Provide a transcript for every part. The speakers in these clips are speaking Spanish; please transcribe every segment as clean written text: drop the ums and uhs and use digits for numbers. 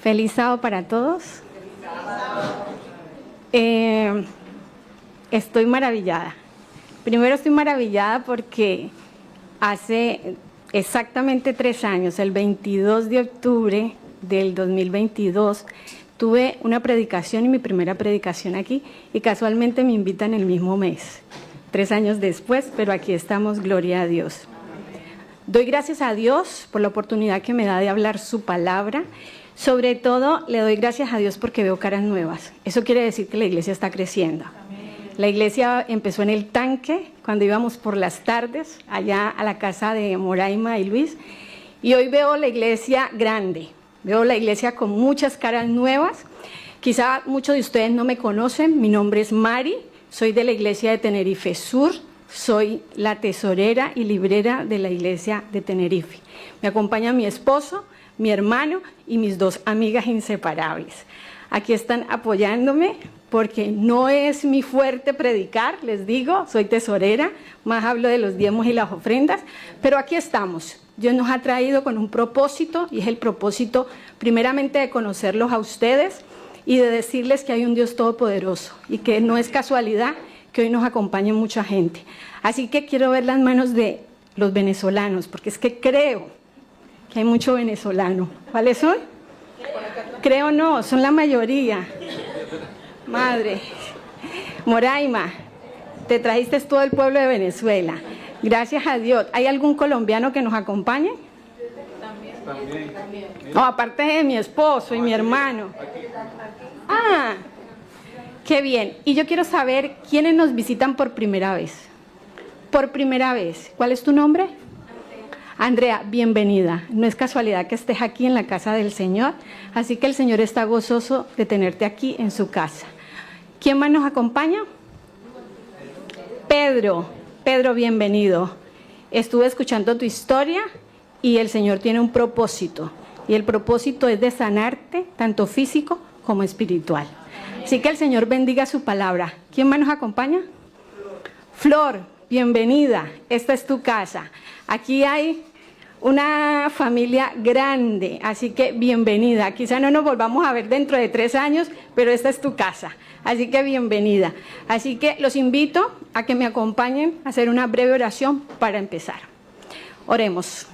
Feliz sábado para todos. Estoy maravillada. Primero estoy maravillada porque hace exactamente 3 años, el 22 de octubre del 2022, tuve una predicación y mi primera predicación aquí y casualmente me invitan el mismo mes, 3 años después, pero aquí estamos, gloria a Dios. Doy gracias a Dios por la oportunidad que me da de hablar su palabra. Sobre todo, le doy gracias a Dios porque veo caras nuevas. Eso quiere decir que la iglesia está creciendo. La iglesia empezó en el tanque, cuando íbamos por las tardes, allá a la casa de Moraima y Luis. Y hoy veo la iglesia grande, veo la iglesia con muchas caras nuevas. Quizá muchos de ustedes no me conocen, mi nombre es Mari, soy de la iglesia de Tenerife Sur. Soy la tesorera y librera de la iglesia de Tenerife. Me acompaña mi esposo, mi hermano y mis 2 amigas inseparables. Aquí están apoyándome porque no es mi fuerte predicar, les digo, soy tesorera, más hablo de los diezmos y las ofrendas, pero aquí estamos. Dios nos ha traído con un propósito y es el propósito primeramente de conocerlos a ustedes y de decirles que hay un Dios todopoderoso y que no es casualidad que hoy nos acompañe mucha gente. Así que quiero ver las manos de los venezolanos, porque es que creo que hay mucho venezolano. ¿Cuáles son? Creo no, son la mayoría. Madre, Moraima, te trajiste todo el pueblo de Venezuela. Gracias a Dios. ¿Hay algún colombiano que nos acompañe? También. No, aparte de mi esposo y mi hermano. Ah, qué bien. Y yo quiero saber quiénes nos visitan por primera vez. Por primera vez. ¿Cuál es tu nombre? Andrea, bienvenida. No es casualidad que estés aquí en la casa del Señor, así que el Señor está gozoso de tenerte aquí en su casa. ¿Quién más nos acompaña? Pedro. Pedro, bienvenido. Estuve escuchando tu historia y el Señor tiene un propósito. Y el propósito es de sanarte, tanto físico como espiritual. Así que el Señor bendiga su palabra. ¿Quién más nos acompaña? Flor, bienvenida. Esta es tu casa. Aquí hay una familia grande, así que bienvenida. Quizá no nos volvamos a ver dentro de 3 años, pero esta es tu casa. Así que bienvenida. Así que los invito a que me acompañen a hacer una breve oración para empezar. Oremos.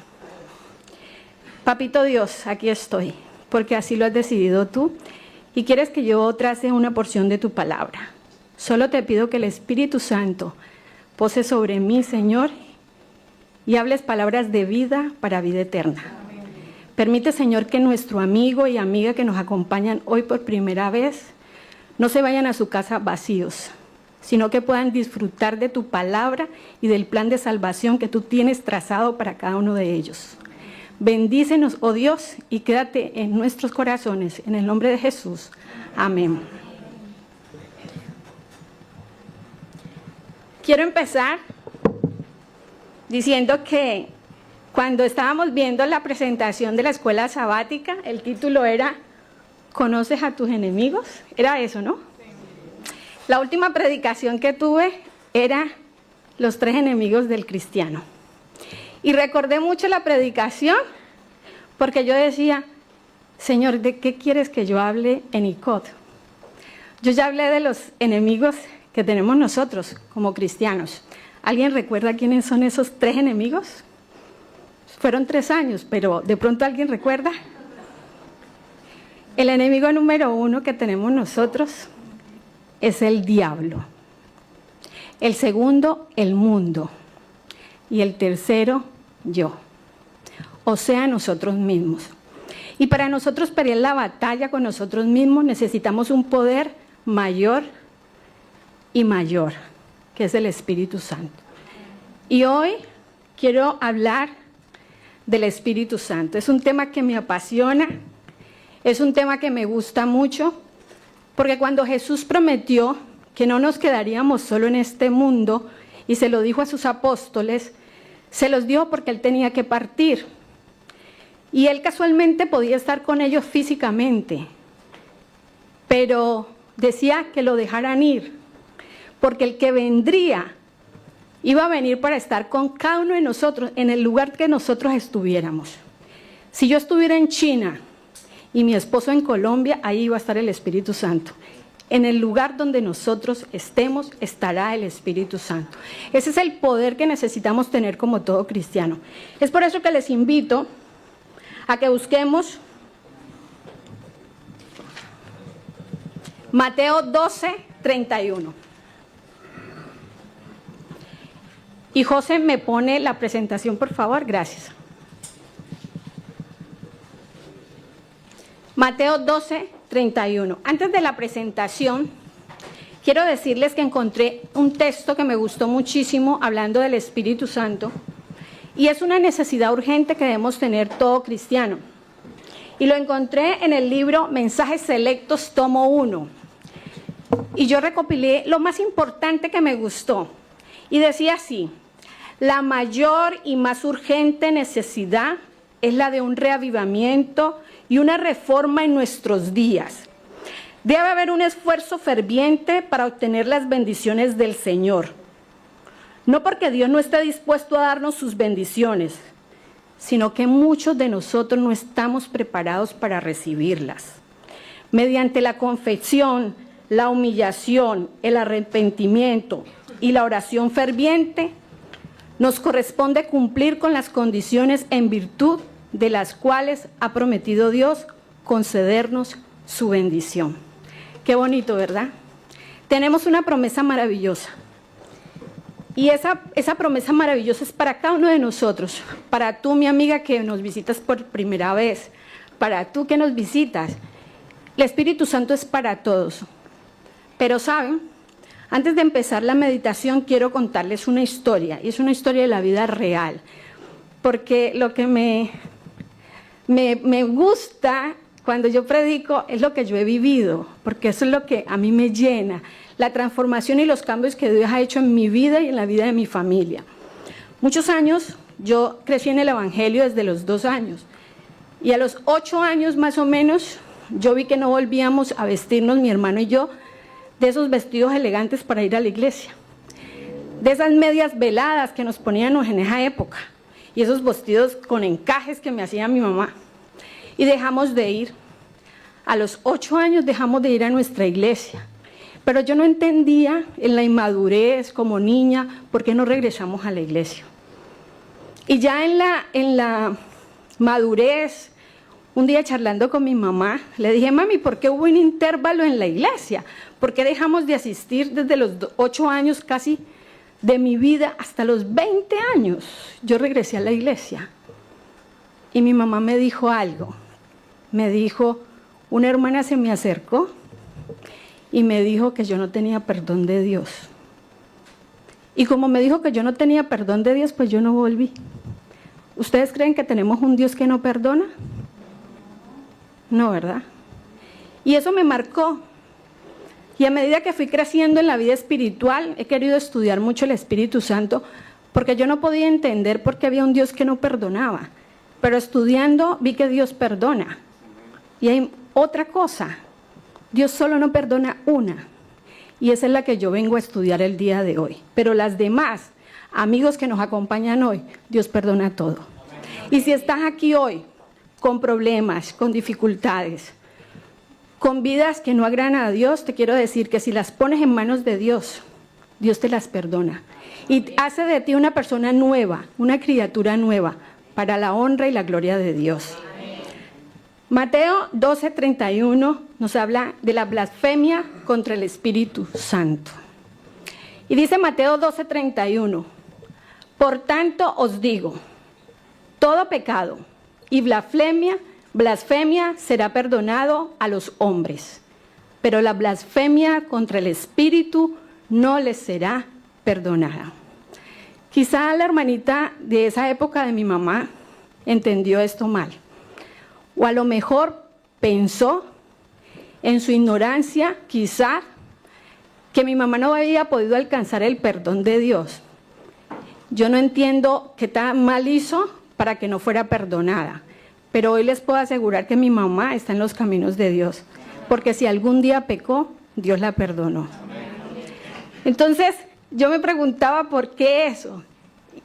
Papito Dios, aquí estoy, porque así lo has decidido tú. Y quieres que yo trace una porción de tu palabra. Solo te pido que el Espíritu Santo pose sobre mí, Señor, y hables palabras de vida para vida eterna. Permite, Señor, que nuestro amigo y amiga que nos acompañan hoy por primera vez no se vayan a su casa vacíos, sino que puedan disfrutar de tu palabra y del plan de salvación que tú tienes trazado para cada uno de ellos. Bendícenos, oh Dios, y quédate en nuestros corazones, en el nombre de Jesús. Amén. Quiero empezar diciendo que cuando estábamos viendo la presentación de la escuela sabática, el título era ¿Conoces a tus enemigos? Era eso, ¿no? Sí. La última predicación que tuve era los 3 enemigos del cristiano. Y recordé mucho la predicación porque yo decía, Señor, ¿de qué quieres que yo hable en ICOT? Yo ya hablé de los enemigos que tenemos nosotros como cristianos. ¿Alguien recuerda quiénes son esos 3 enemigos? Fueron 3 años, pero ¿de pronto alguien recuerda? El enemigo número 1 que tenemos nosotros es el diablo. El segundo, el mundo. Y el tercero, yo, o sea, nosotros mismos. Y para nosotros pelear la batalla con nosotros mismos necesitamos un poder mayor y mayor, que es el Espíritu Santo. Y hoy quiero hablar del Espíritu Santo. Es un tema que me apasiona, es un tema que me gusta mucho, porque cuando Jesús prometió que no nos quedaríamos solo en este mundo, y se lo dijo a sus apóstoles, se los dio porque Él tenía que partir. Y Él casualmente podía estar con ellos físicamente, pero decía que lo dejaran ir, porque el que vendría iba a venir para estar con cada uno de nosotros en el lugar que nosotros estuviéramos. Si yo estuviera en China y mi esposo en Colombia, ahí va a estar el Espíritu Santo. En el lugar donde nosotros estemos, estará el Espíritu Santo. Ese es el poder que necesitamos tener como todo cristiano. Es por eso que les invito a que busquemos Mateo 12:31. Y José me pone la presentación, por favor, gracias. Mateo 12:31. Antes de la presentación, quiero decirles que encontré un texto que me gustó muchísimo hablando del Espíritu Santo, y es una necesidad urgente que debemos tener todo cristiano. Y lo encontré en el libro Mensajes Selectos, tomo 1. Y yo recopilé lo más importante que me gustó. Y decía así: la mayor y más urgente necesidad es la de un reavivamiento y una reforma en nuestros días. Debe haber un esfuerzo ferviente para obtener las bendiciones del Señor. No porque Dios no esté dispuesto a darnos sus bendiciones, sino que muchos de nosotros no estamos preparados para recibirlas. Mediante la confesión, la humillación, el arrepentimiento y la oración ferviente, nos corresponde cumplir con las condiciones en virtud de las cuales ha prometido Dios concedernos su bendición. Qué bonito, ¿verdad? Tenemos una promesa maravillosa. Y esa promesa maravillosa es para cada uno de nosotros. Para tú, mi amiga, que nos visitas por primera vez. Para tú que nos visitas. El Espíritu Santo es para todos. Pero, ¿saben? Antes de empezar la meditación, quiero contarles una historia. Y es una historia de la vida real. Porque lo que me gusta cuando yo predico es lo que yo he vivido. Porque eso es lo que a mí me llena. La transformación y los cambios que Dios ha hecho en mi vida y en la vida de mi familia. Muchos años, yo crecí en el Evangelio desde los 2 años. Y a los 8 años más o menos, yo vi que no volvíamos a vestirnos, mi hermano y yo, de esos vestidos elegantes para ir a la iglesia. De esas medias veladas que nos poníamos en esa época. Y esos vestidos con encajes que me hacía mi mamá. Y dejamos de ir. A los 8 años dejamos de ir a nuestra iglesia. Pero yo no entendía en la inmadurez como niña por qué no regresamos a la iglesia. Y ya en la madurez, un día charlando con mi mamá, le dije: mami, ¿por qué hubo un intervalo en la iglesia? ¿Por qué dejamos de asistir desde los 8 años casi de mi vida hasta los 20 años? Yo regresé a la iglesia. Y mi mamá me dijo algo. Me dijo: una hermana se me acercó y me dijo que yo no tenía perdón de Dios. Y como me dijo que yo no tenía perdón de Dios, pues yo no volví. ¿Ustedes creen que tenemos un Dios que no perdona? No, ¿verdad? Y eso me marcó. Y a medida que fui creciendo en la vida espiritual, he querido estudiar mucho el Espíritu Santo, porque yo no podía entender por qué había un Dios que no perdonaba. Pero estudiando vi que Dios perdona. Y hay otra cosa. Dios solo no perdona una, y esa es la que yo vengo a estudiar el día de hoy. Pero las demás, amigos que nos acompañan hoy, Dios perdona todo. Y si estás aquí hoy con problemas, con dificultades, con vidas que no agradan a Dios, te quiero decir que si las pones en manos de Dios, Dios te las perdona. Y hace de ti una persona nueva, una criatura nueva, para la honra y la gloria de Dios. Mateo 12:31 nos habla de la blasfemia contra el Espíritu Santo. Y dice Mateo 12:31: por tanto os digo, todo pecado y blasfemia será perdonado a los hombres, pero la blasfemia contra el Espíritu no les será perdonada. Quizá la hermanita de esa época de mi mamá entendió esto mal. O a lo mejor pensó en su ignorancia, quizá, que mi mamá no había podido alcanzar el perdón de Dios. Yo no entiendo qué tan mal hizo para que no fuera perdonada. Pero hoy les puedo asegurar que mi mamá está en los caminos de Dios. Porque si algún día pecó, Dios la perdonó. Entonces, yo me preguntaba por qué eso.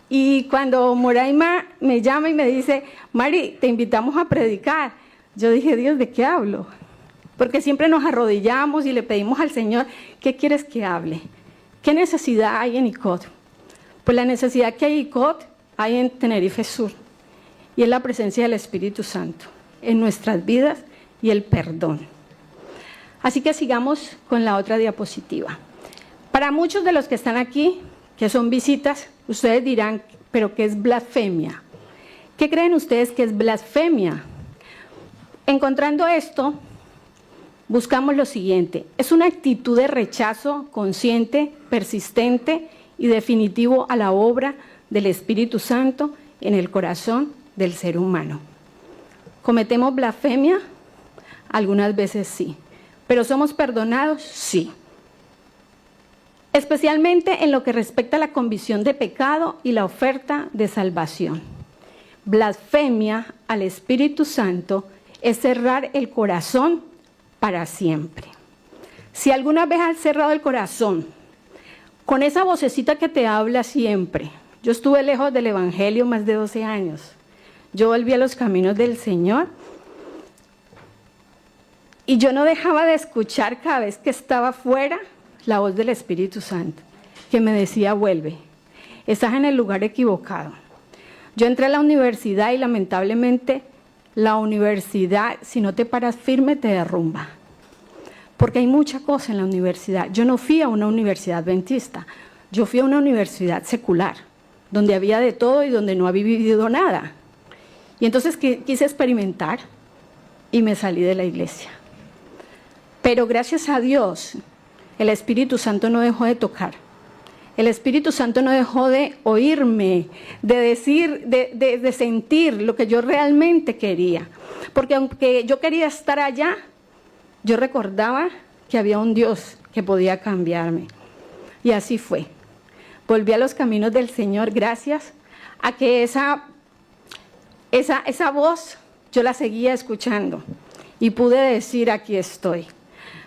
Y cuando Moraima me llama y me dice: Mari, te invitamos a predicar, Yo dije, Dios, ¿de qué hablo? Porque siempre nos arrodillamos y le pedimos al Señor, ¿qué quieres que hable? ¿Qué necesidad hay en ICOT? Pues la necesidad que hay en ICOT hay en Tenerife Sur, y es la presencia del Espíritu Santo en nuestras vidas y el perdón. Así que sigamos con la otra diapositiva. Para muchos de los que están aquí, que son visitas, ustedes dirán, ¿pero qué es blasfemia? ¿Qué creen ustedes que es blasfemia? Encontrando esto, buscamos lo siguiente: es una actitud de rechazo consciente, persistente y definitivo a la obra del Espíritu Santo en el corazón del ser humano. ¿Cometemos blasfemia? Algunas veces sí. ¿Pero somos perdonados? Sí. Especialmente en lo que respecta a la convicción de pecado y la oferta de salvación. Blasfemia al Espíritu Santo es cerrar el corazón para siempre. Si alguna vez has cerrado el corazón con esa vocecita que te habla siempre, yo estuve lejos del Evangelio más de 12 años, yo volví a los caminos del Señor y yo no dejaba de escuchar cada vez que estaba fuera la voz del Espíritu Santo, que me decía, vuelve, estás en el lugar equivocado. Yo entré a la universidad y lamentablemente la universidad, si no te paras firme, te derrumba. Porque hay mucha cosa en la universidad. Yo no fui a una universidad adventista, yo fui a una universidad secular, donde había de todo y donde no había vivido nada. Y entonces quise experimentar y me salí de la iglesia. Pero gracias a Dios, el Espíritu Santo no dejó de tocar. El Espíritu Santo no dejó de oírme, de decir, de sentir lo que yo realmente quería. Porque aunque yo quería estar allá, yo recordaba que había un Dios que podía cambiarme. Y así fue. Volví a los caminos del Señor gracias a que esa voz yo la seguía escuchando. Y pude decir, aquí estoy.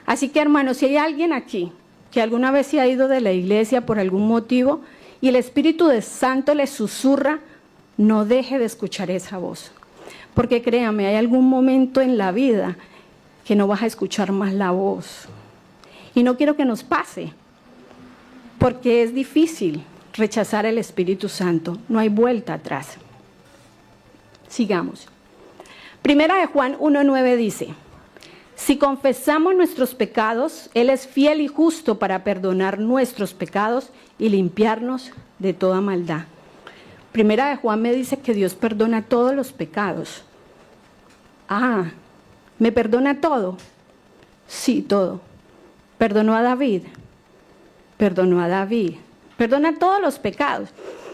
Así que, hermanos, si hay alguien aquí que alguna vez se ha ido de la iglesia por algún motivo y el Espíritu Santo le susurra, no deje de escuchar esa voz. Porque créame, hay algún momento en la vida que no vas a escuchar más la voz. Y no quiero que nos pase, porque es difícil rechazar el Espíritu Santo. No hay vuelta atrás. Sigamos. Primera de Juan 1:9 dice, si confesamos nuestros pecados, Él es fiel y justo para perdonar nuestros pecados y limpiarnos de toda maldad. Primera de Juan me dice que Dios perdona todos los pecados. Ah, ¿me perdona todo? Sí, todo. ¿Perdonó a David? Perdonó a David. Perdona todos los pecados.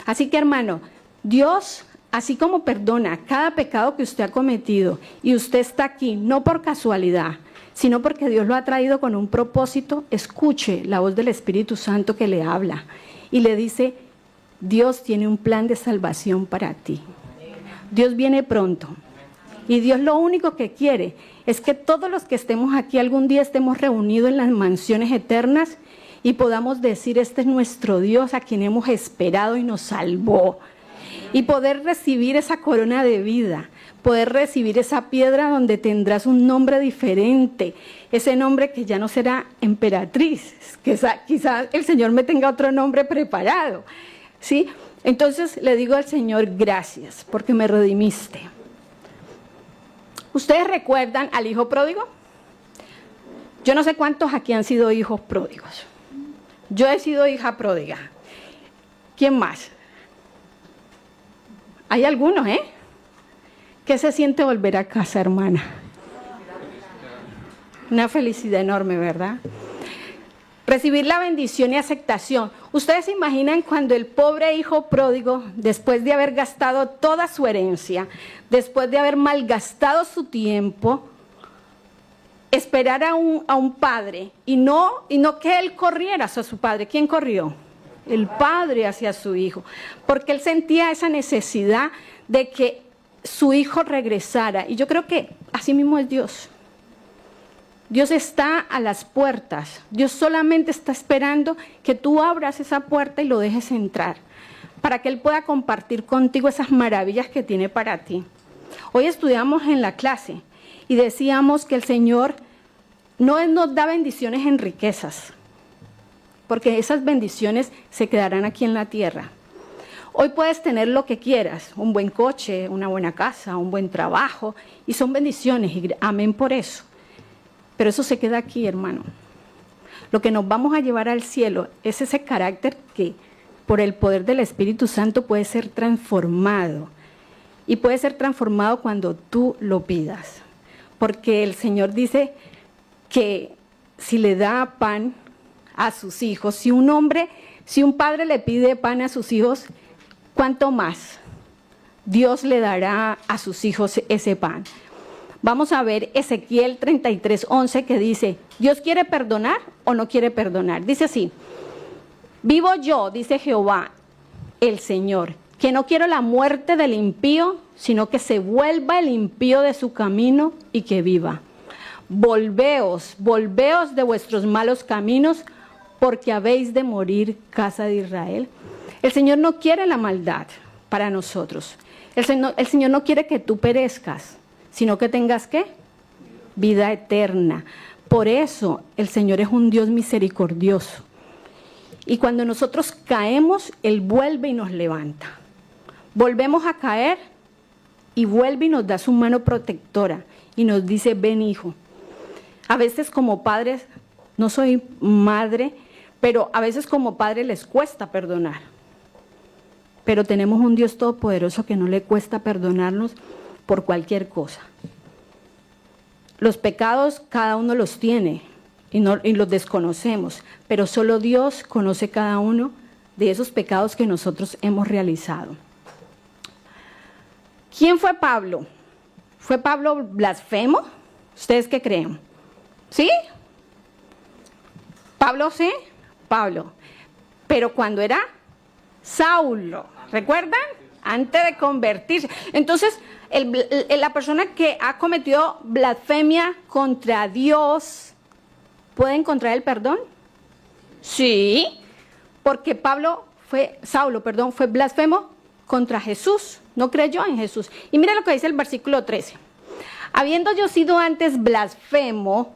Así que, hermano, Dios, así como perdona cada pecado que usted ha cometido y usted está aquí, no por casualidad, sino porque Dios lo ha traído con un propósito, escuche la voz del Espíritu Santo que le habla y le dice, Dios tiene un plan de salvación para ti. Dios viene pronto. Y Dios lo único que quiere es que todos los que estemos aquí algún día estemos reunidos en las mansiones eternas y podamos decir, este es nuestro Dios a quien hemos esperado y nos salvó. Y poder recibir esa corona de vida, poder recibir esa piedra donde tendrás un nombre diferente, ese nombre que ya no será emperatriz, quizás el Señor me tenga otro nombre preparado, ¿sí? Entonces le digo al Señor, gracias, porque me redimiste. ¿Ustedes recuerdan al hijo pródigo? Yo no sé cuántos aquí han sido hijos pródigos. Yo he sido hija pródiga. ¿Quién más? Hay algunos, ¿eh? ¿Qué se siente volver a casa, hermana? Una felicidad enorme, ¿verdad? Recibir la bendición y aceptación. ¿Ustedes se imaginan cuando el pobre hijo pródigo, después de haber gastado toda su herencia, después de haber malgastado su tiempo, esperar a un padre y no que él corriera hacia su padre? ¿Quién corrió? El padre hacia su hijo, porque él sentía esa necesidad de que su hijo regresara. Y yo creo que así mismo es Dios. Dios está a las puertas. Dios solamente está esperando que tú abras esa puerta y lo dejes entrar, para que Él pueda compartir contigo esas maravillas que tiene para ti. Hoy estudiamos en la clase y decíamos que el Señor no nos da bendiciones en riquezas, porque esas bendiciones se quedarán aquí en la tierra. Hoy puedes tener lo que quieras, un buen coche, una buena casa, un buen trabajo, y son bendiciones, y amén por eso. Pero eso se queda aquí, hermano. Lo que nos vamos a llevar al cielo es ese carácter que por el poder del Espíritu Santo puede ser transformado. Y puede ser transformado cuando tú lo pidas. Porque el Señor dice que si le da pan a sus hijos, si un padre le pide pan a sus hijos, ¿cuánto más Dios le dará a sus hijos ese pan? Vamos a ver Ezequiel 33:11 que dice, ¿Dios quiere perdonar o no quiere perdonar? Dice así, vivo yo, dice Jehová, el Señor, que no quiero la muerte del impío, sino que se vuelva el impío de su camino y que viva. Volveos de vuestros malos caminos, porque habéis de morir, casa de Israel. El Señor no quiere la maldad para nosotros. El Señor no quiere que tú perezcas, sino que tengas, ¿qué? Vida eterna. Por eso el Señor es un Dios misericordioso. Y cuando nosotros caemos, Él vuelve y nos levanta. Volvemos a caer y vuelve y nos da su mano protectora y nos dice, ven hijo. A veces como padres, no soy madre, pero a veces como padre les cuesta perdonar. Pero tenemos un Dios todopoderoso que no le cuesta perdonarnos por cualquier cosa. Los pecados cada uno los tiene y los desconocemos, pero solo Dios conoce cada uno de esos pecados que nosotros hemos realizado. ¿Quién fue Pablo? ¿Fue Pablo blasfemo? ¿Ustedes qué creen? ¿Sí? ¿Pablo sí? Pablo. Pero cuando era Saulo, ¿recuerdan? Antes de convertirse. Entonces, la persona que ha cometido blasfemia contra Dios, ¿puede encontrar el perdón? Sí, porque Saulo fue blasfemo contra Jesús, no creyó en Jesús. Y mira lo que dice el versículo 13. Habiendo yo sido antes blasfemo,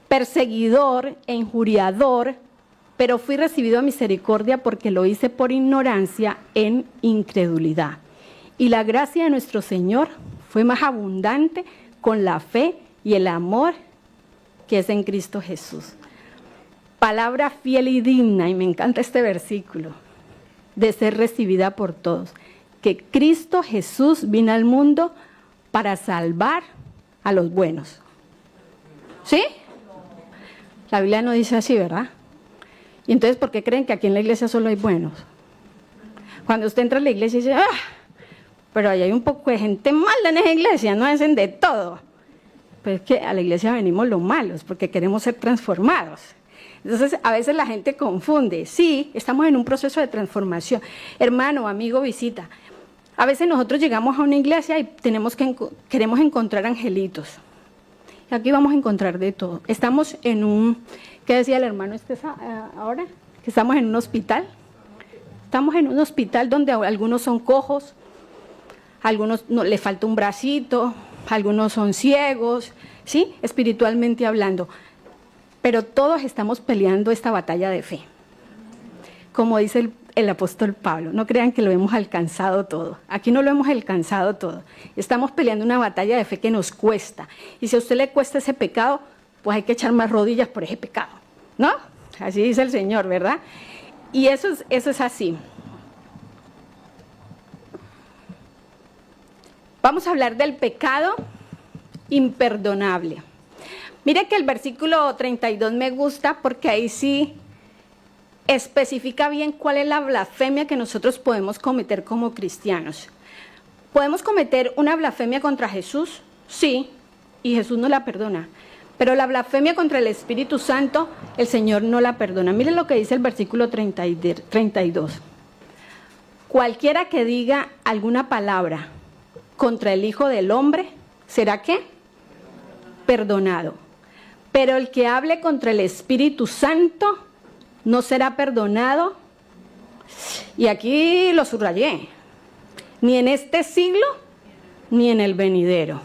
perseguidor e injuriador, pero fui recibido a misericordia porque lo hice por ignorancia en incredulidad. Y la gracia de nuestro Señor fue más abundante con la fe y el amor que es en Cristo Jesús. Palabra fiel y digna, y me encanta este versículo, de ser recibida por todos. Que Cristo Jesús vino al mundo para salvar a los buenos. ¿Sí? La Biblia no dice así, ¿verdad? Y entonces, ¿por qué creen que aquí en la iglesia solo hay buenos? Cuando usted entra a la iglesia y dice, pero ahí hay un poco de gente mala en esa iglesia, no hacen de todo. Pero es que a la iglesia venimos los malos, porque queremos ser transformados. Entonces, a veces la gente confunde. Sí, estamos en un proceso de transformación. Hermano, amigo, visita. A veces nosotros llegamos a una iglesia y queremos encontrar angelitos. Y aquí vamos a encontrar de todo. Estamos en ¿qué decía el hermano ahora? Que estamos en un hospital. Estamos en un hospital donde algunos son cojos, algunos les falta un bracito, algunos son ciegos, ¿sí? Espiritualmente hablando. Pero todos estamos peleando esta batalla de fe. Como dice el apóstol Pablo, no crean que lo hemos alcanzado todo. Aquí no lo hemos alcanzado todo. Estamos peleando una batalla de fe que nos cuesta. Y si a usted le cuesta ese pecado, pues hay que echar más rodillas por ese pecado, ¿no? Así dice el Señor, ¿verdad? Y eso es así. Vamos a hablar del pecado imperdonable. Mire que el versículo 32 me gusta porque ahí sí especifica bien cuál es la blasfemia que nosotros podemos cometer como cristianos. ¿Podemos cometer una blasfemia contra Jesús? Sí, y Jesús no la perdona. Pero la blasfemia contra el Espíritu Santo, el Señor no la perdona. Miren lo que dice el versículo 32. Cualquiera que diga alguna palabra contra el Hijo del Hombre, ¿será qué? Perdonado. Pero el que hable contra el Espíritu Santo no será perdonado. Y aquí lo subrayé. Ni en este siglo, ni en el venidero.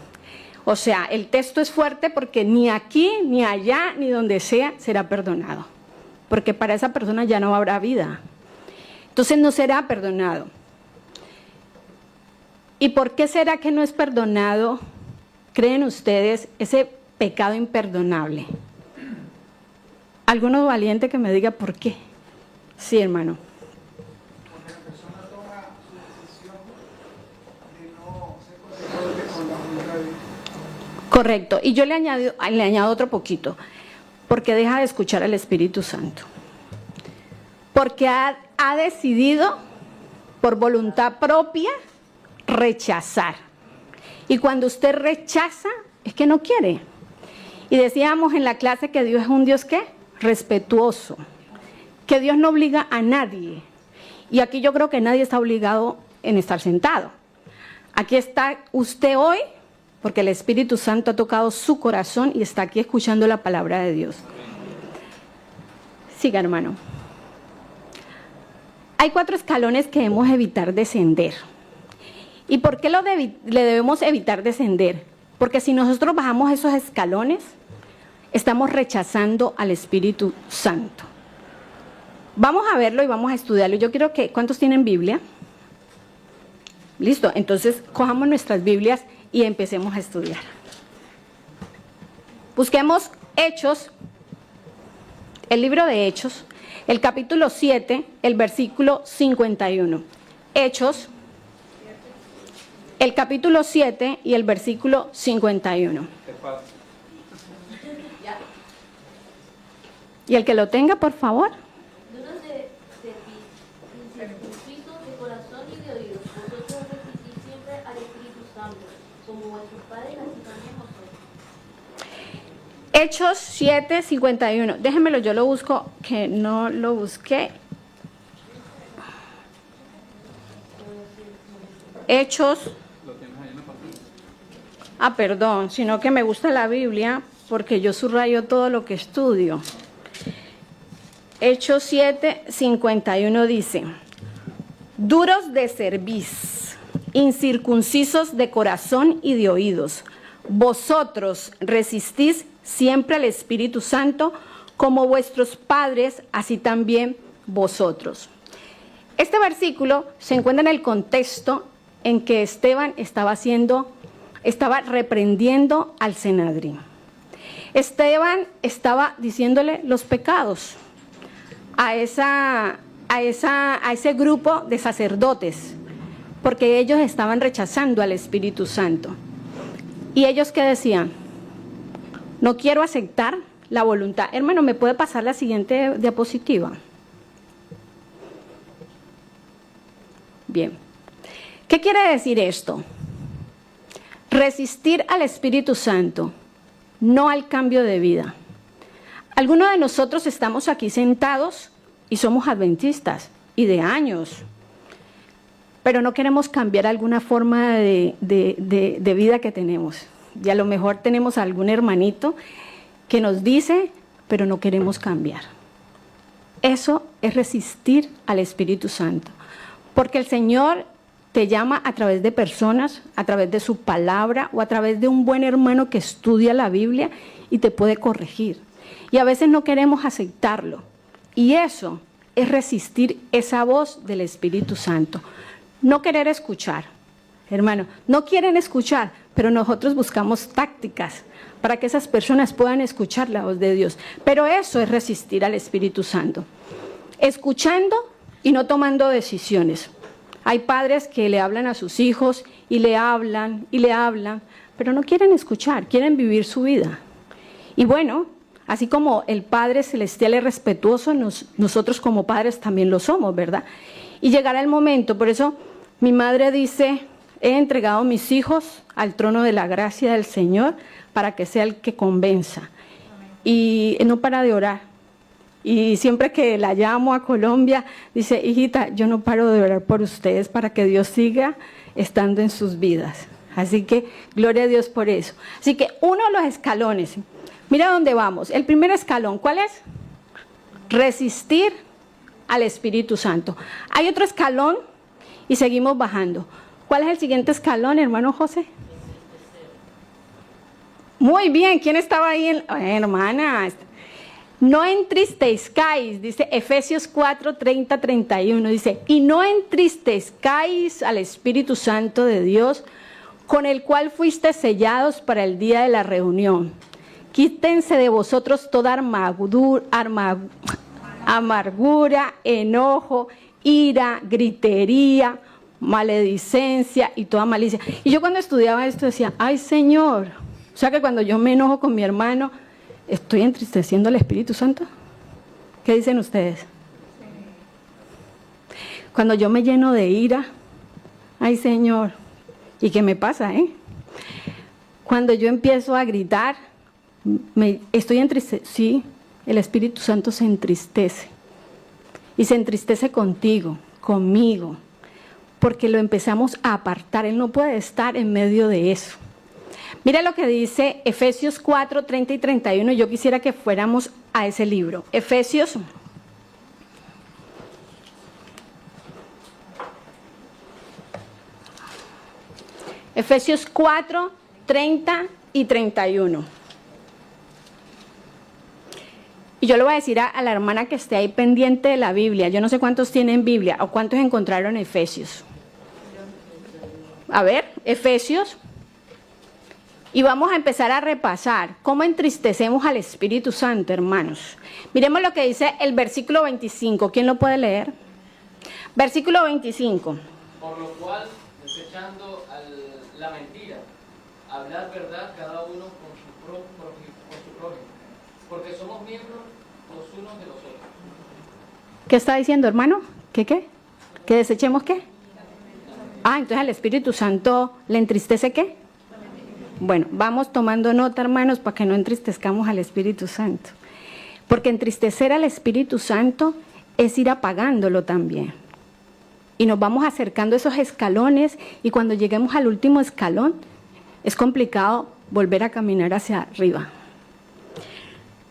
O sea, el texto es fuerte porque ni aquí, ni allá, ni donde sea será perdonado. Porque para esa persona ya no habrá vida. Entonces no será perdonado. ¿Y por qué será que no es perdonado, creen ustedes, ese pecado imperdonable? ¿Alguno valiente que me diga por qué? Sí, hermano. Porque la persona toma su decisión de no ser consecuente con la voluntad de Dios. Correcto. Y yo le añado otro poquito. Porque deja de escuchar al Espíritu Santo. Porque ha decidido, por voluntad propia, rechazar. Y cuando usted rechaza, es que no quiere. Y decíamos en la clase que Dios es un Dios, ¿qué? Respetuoso. Que Dios no obliga a nadie. Y aquí yo creo que nadie está obligado en estar sentado. Aquí está usted hoy, porque el Espíritu Santo ha tocado su corazón y está aquí escuchando la palabra de Dios. Siga, hermano. Hay 4 escalones que debemos evitar descender. ¿Y por qué le debemos evitar descender? Porque si nosotros bajamos esos escalones, estamos rechazando al Espíritu Santo. Vamos a verlo y vamos a estudiarlo. Yo quiero que, ¿cuántos tienen Biblia? Listo, entonces cojamos nuestras Biblias y empecemos a estudiar. Busquemos Hechos, el libro de Hechos, el capítulo 7, el versículo 51. Hechos, el capítulo 7 y el versículo 51. Y el que lo tenga, por favor. Duros de incircuncisos de corazón y de oídos, vosotros resistís siempre al Espíritu Santo, como vuestros padres, así también vosotros. Hechos 7, 51. Déjenmelo, yo lo busco, que no lo busqué. Hechos. Perdón, sino que me gusta la Biblia porque yo subrayo todo lo que estudio. Hechos 7, 51 dice: duros de cerviz, incircuncisos de corazón y de oídos, vosotros resistís siempre al Espíritu Santo, como vuestros padres, así también vosotros. Este versículo se encuentra en el contexto en que Esteban estaba reprendiendo al Sanedrín. Esteban estaba diciéndole los pecados a ese grupo de sacerdotes, porque ellos estaban rechazando al Espíritu Santo. ¿Y ellos qué decían? No quiero aceptar la voluntad. Hermano, ¿me puede pasar la siguiente diapositiva? Bien. ¿Qué quiere decir esto? Resistir al Espíritu Santo, no al cambio de vida. Algunos de nosotros estamos aquí sentados y somos adventistas y de años, pero no queremos cambiar alguna forma de vida que tenemos. Y a lo mejor tenemos algún hermanito que nos dice, pero no queremos cambiar. Eso es resistir al Espíritu Santo, porque el Señor te llama a través de personas, a través de su palabra o a través de un buen hermano que estudia la Biblia y te puede corregir. Y a veces no queremos aceptarlo. Y eso es resistir esa voz del Espíritu Santo. No querer escuchar. Hermano, no quieren escuchar, pero nosotros buscamos tácticas para que esas personas puedan escuchar la voz de Dios. Pero eso es resistir al Espíritu Santo. Escuchando y no tomando decisiones. Hay padres que le hablan a sus hijos y le hablan, pero no quieren escuchar, quieren vivir su vida. Y bueno, así como el Padre Celestial es respetuoso, nosotros como padres también lo somos, ¿verdad? Y llegará el momento, por eso mi madre dice, he entregado a mis hijos al trono de la gracia del Señor para que sea el que convenza. Y no para de orar. Y siempre que la llamo a Colombia, dice, hijita, yo no paro de orar por ustedes para que Dios siga estando en sus vidas. Así que, gloria a Dios por eso. Así que uno de los escalones, mira dónde vamos. El primer escalón, ¿cuál es? Resistir al Espíritu Santo. Hay otro escalón y seguimos bajando. ¿Cuál es el siguiente escalón, hermano José? Muy bien, ¿quién estaba ahí? Hermana, no entristezcáis, dice Efesios 4, 30, 31, dice, y no entristezcáis al Espíritu Santo de Dios, con el cual fuiste sellados para el día de la reunión. Quítense de vosotros toda amargura, enojo, ira, gritería, maledicencia y toda malicia. Y yo cuando estudiaba esto decía, ay Señor, o sea que cuando yo me enojo con mi hermano, ¿estoy entristeciendo al Espíritu Santo? ¿Qué dicen ustedes? Cuando yo me lleno de ira, ay Señor, ¿y qué me pasa, Cuando yo empiezo a gritar, estoy entristeciendo, sí, el Espíritu Santo se entristece. Y se entristece contigo, conmigo, porque lo empezamos a apartar. Él no puede estar en medio de eso. Mira lo que dice Efesios 4, 30 y 31. Yo quisiera que fuéramos a ese libro. Efesios 4, 30 y 31. Y yo le voy a decir a la hermana que esté ahí pendiente de la Biblia. Yo no sé cuántos tienen Biblia o cuántos encontraron Efesios. A ver, Efesios. Y vamos a empezar a repasar cómo entristecemos al Espíritu Santo, hermanos. Miremos lo que dice el versículo 25. ¿Quién lo puede leer? Versículo 25. Por lo cual, desechando la mentira, hablar verdad cada uno con su prójimo, porque somos miembros los unos de los otros. ¿Qué está diciendo, hermano? ¿Qué? ¿Que desechemos qué? Ah, entonces al Espíritu Santo le entristece ¿qué? Bueno, vamos tomando nota, hermanos, para que no entristezcamos al Espíritu Santo. Porque entristecer al Espíritu Santo es ir apagándolo también. Y nos vamos acercando a esos escalones y cuando lleguemos al último escalón, es complicado volver a caminar hacia arriba.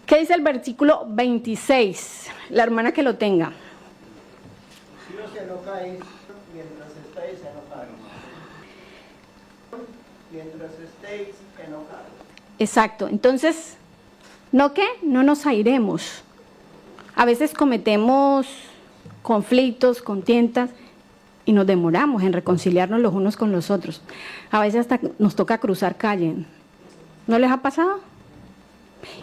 ¿Qué dice el versículo 26? La hermana que lo tenga. Si os enojáis, mientras estáis enojados. Mientras estéis enojados. Exacto. Entonces, ¿no qué? No nos airemos. A veces cometemos conflictos, contiendas y nos demoramos en reconciliarnos los unos con los otros. A veces hasta nos toca cruzar calle. ¿No les ha pasado?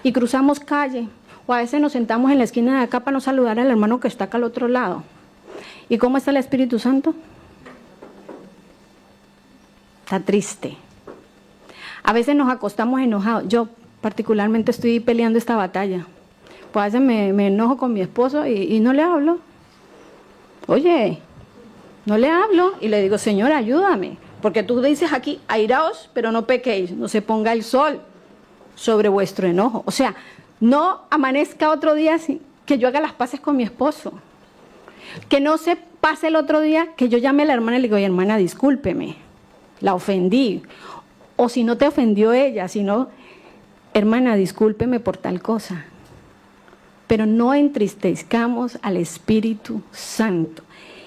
Y cruzamos calle, o a veces nos sentamos en la esquina de acá para no saludar al hermano que está acá al otro lado. ¿Y cómo está el Espíritu Santo? Está triste. A veces nos acostamos enojados. Yo particularmente estoy peleando esta batalla. Pues a veces me enojo con mi esposo y no le hablo. Oye, no le hablo y le digo, Señor, ayúdame. Porque tú dices aquí, airaos, pero no pequéis, no se ponga el sol sobre vuestro enojo. O sea, no amanezca otro día sin que yo haga las paces con mi esposo. Que no se pase el otro día que yo llame a la hermana y le digo, oye, hermana, discúlpeme, la ofendí. O si no te ofendió ella, sino, hermana, discúlpeme por tal cosa. Pero no entristezcamos al Espíritu Santo.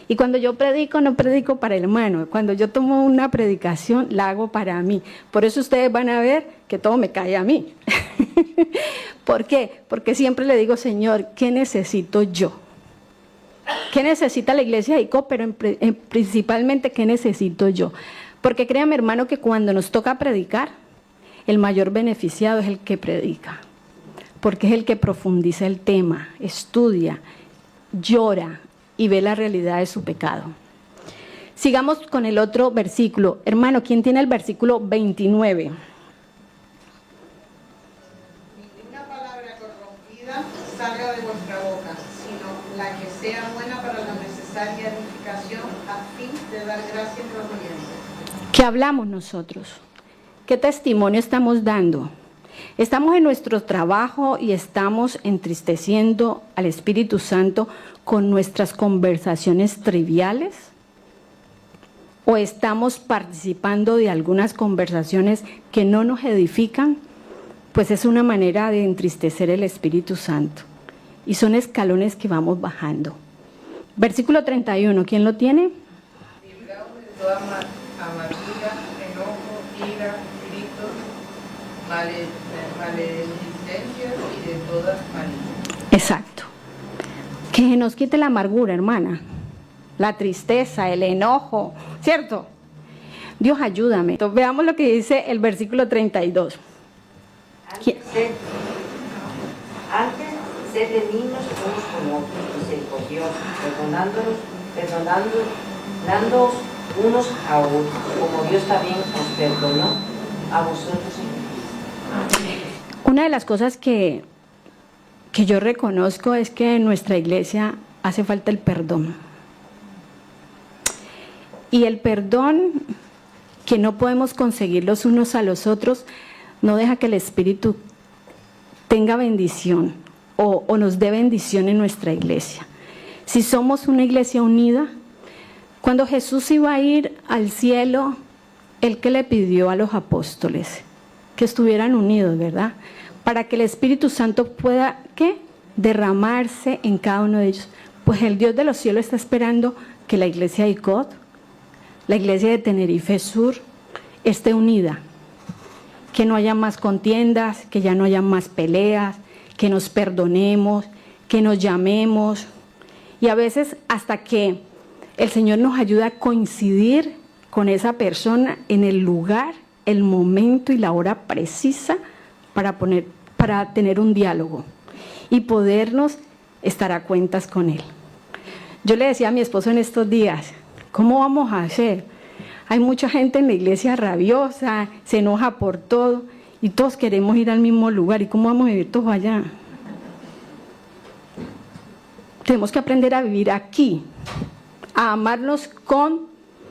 Y cuando yo predico, no predico para el hermano. Cuando yo tomo una predicación, la hago para mí. Por eso ustedes van a ver que todo me cae a mí. ¿Por qué? Porque siempre le digo, Señor, ¿qué necesito yo? ¿Qué necesita la iglesia de Ico? Pero principalmente, ¿qué necesito yo? Porque créame, hermano, que cuando nos toca predicar, el mayor beneficiado es el que predica. Porque es el que profundiza el tema, estudia, llora y ve la realidad de su pecado. Sigamos con el otro versículo. Hermano, ¿quién tiene el versículo 29? Ninguna palabra corrompida salga de vuestra boca, sino la que sea buena para la necesaria edificación a fin de dar gracia a los oyentes. ¿Qué hablamos nosotros? ¿Qué testimonio estamos dando? ¿Estamos en nuestro trabajo y estamos entristeciendo al Espíritu Santo con nuestras conversaciones triviales? ¿O estamos participando de algunas conversaciones que no nos edifican? Pues es una manera de entristecer el Espíritu Santo. Y son escalones que vamos bajando. Versículo 31, ¿quién lo tiene? Libraos de toda amargura, enojo, ira, gritos, maledicencias y de todas maneras. Exacto. Que nos quite la amargura, hermana, la tristeza, el enojo, ¿cierto? Dios, ayúdame. Entonces, veamos lo que dice el versículo 32. Antes, sed benignos unos con otros, misericordiosos, perdonándoos unos a otros, como Dios también os perdonó a vosotros en Cristo. Una de las cosas que yo reconozco es que en nuestra iglesia hace falta el perdón. Y el perdón que no podemos conseguir los unos a los otros no deja que el Espíritu tenga bendición o nos dé bendición en nuestra iglesia. Si somos una iglesia unida, cuando Jesús iba a ir al cielo, Él que le pidió a los apóstoles que estuvieran unidos, ¿verdad? Para que el Espíritu Santo pueda, ¿qué? Derramarse en cada uno de ellos. Pues el Dios de los cielos está esperando que la iglesia de ICOT, la iglesia de Tenerife Sur, esté unida. Que no haya más contiendas, que ya no haya más peleas, que nos perdonemos, que nos llamemos. Y a veces hasta que el Señor nos ayuda a coincidir con esa persona en el lugar, el momento y la hora precisa para tener un diálogo y podernos estar a cuentas con Él. Yo le decía a mi esposo en estos días, ¿cómo vamos a hacer? Hay mucha gente en la iglesia rabiosa, se enoja por todo y todos queremos ir al mismo lugar. ¿Y cómo vamos a vivir todos allá? Tenemos que aprender a vivir aquí, a amarnos con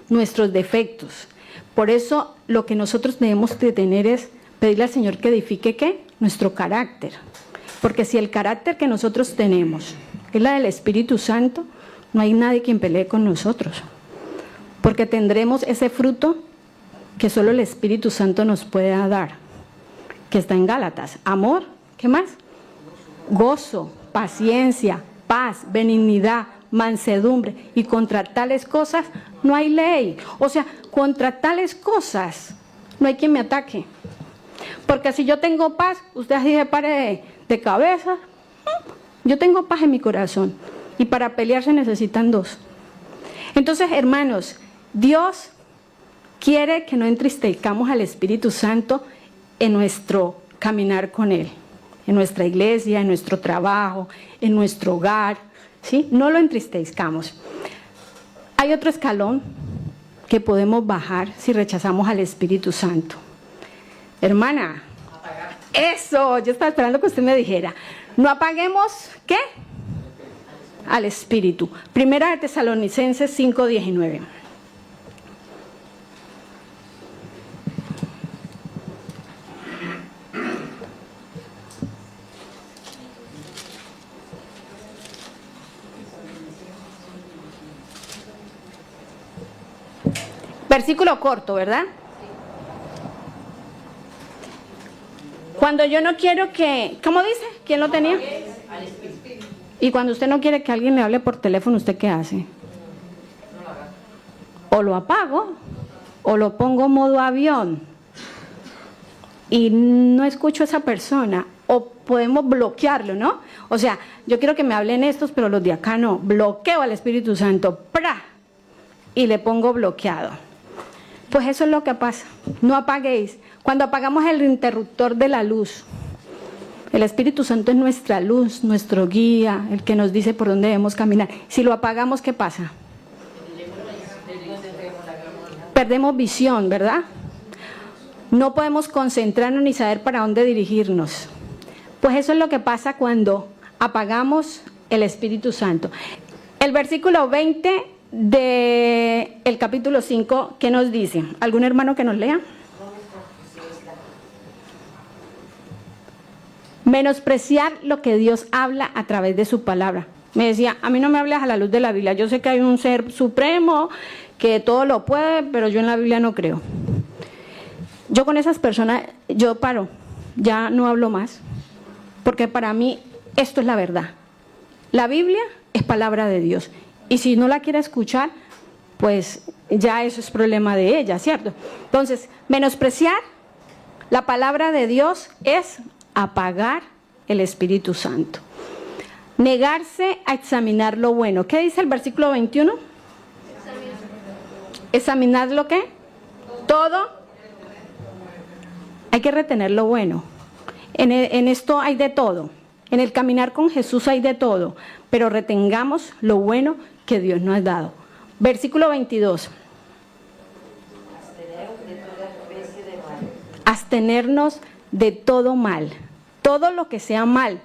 nuestros defectos. Por eso lo que nosotros debemos de tener es pedirle al Señor que edifique ¿qué? Nuestro carácter. Porque si el carácter que nosotros tenemos es la del Espíritu Santo, no hay nadie quien pelee con nosotros. Porque tendremos ese fruto que solo el Espíritu Santo nos puede dar, que está en Gálatas. Amor, ¿qué más? Gozo, paciencia, paz, benignidad, mansedumbre. Y contra tales cosas no hay ley. O sea, contra tales cosas no hay quien me ataque. Porque si yo tengo paz, usted así se pare de cabeza. Yo tengo paz en mi corazón. Y para pelear se necesitan dos. Entonces, hermanos, Dios quiere que no entristezcamos al Espíritu Santo en nuestro caminar con Él. En nuestra iglesia, en nuestro trabajo, en nuestro hogar. ¿Sí? No lo entristezcamos. Hay otro escalón que podemos bajar si rechazamos al Espíritu Santo. Hermana, eso, yo estaba esperando que usted me dijera. No apaguemos, ¿qué? Al Espíritu. Primera de Tesalonicenses 5:19. Versículo corto, ¿verdad? Cuando yo no quiero que, ¿cómo dice? ¿Quién lo tenía? Y cuando usted no quiere que alguien le hable por teléfono, ¿usted qué hace? O lo apago, o lo pongo en modo avión y no escucho a esa persona, o podemos bloquearlo, ¿no? O sea, yo quiero que me hablen estos, pero los de acá no. Bloqueo al Espíritu Santo, ¡pra! Y le pongo bloqueado. Pues eso es lo que pasa. No apaguéis. Cuando apagamos el interruptor de la luz, el Espíritu Santo es nuestra luz, nuestro guía, el que nos dice por dónde debemos caminar. Si lo apagamos, ¿qué pasa? Perdemos visión, ¿verdad? No podemos concentrarnos ni saber para dónde dirigirnos. Pues eso es lo que pasa cuando apagamos el Espíritu Santo. El versículo 20 del capítulo 5, ¿qué nos dice? ¿Algún hermano que nos lea? Menospreciar lo que Dios habla a través de su palabra. Me decía, a mí no me hables a la luz de la Biblia. Yo sé que hay un ser supremo que todo lo puede, pero yo en la Biblia no creo. Yo con esas personas, yo paro, ya no hablo más, porque para mí esto es la verdad. La Biblia es palabra de Dios. Y si no la quiere escuchar, pues ya eso es problema de ella, ¿cierto? Entonces, menospreciar la palabra de Dios es apagar el Espíritu Santo. Negarse a examinar lo bueno. ¿Qué dice el versículo 21? ¿Examinar lo qué? Todo. Hay que retener lo bueno. En esto hay de todo. En el caminar con Jesús hay de todo. Pero retengamos lo bueno que Dios nos ha dado. Versículo 22. Abstenernos de todo mal. Todo lo que sea mal,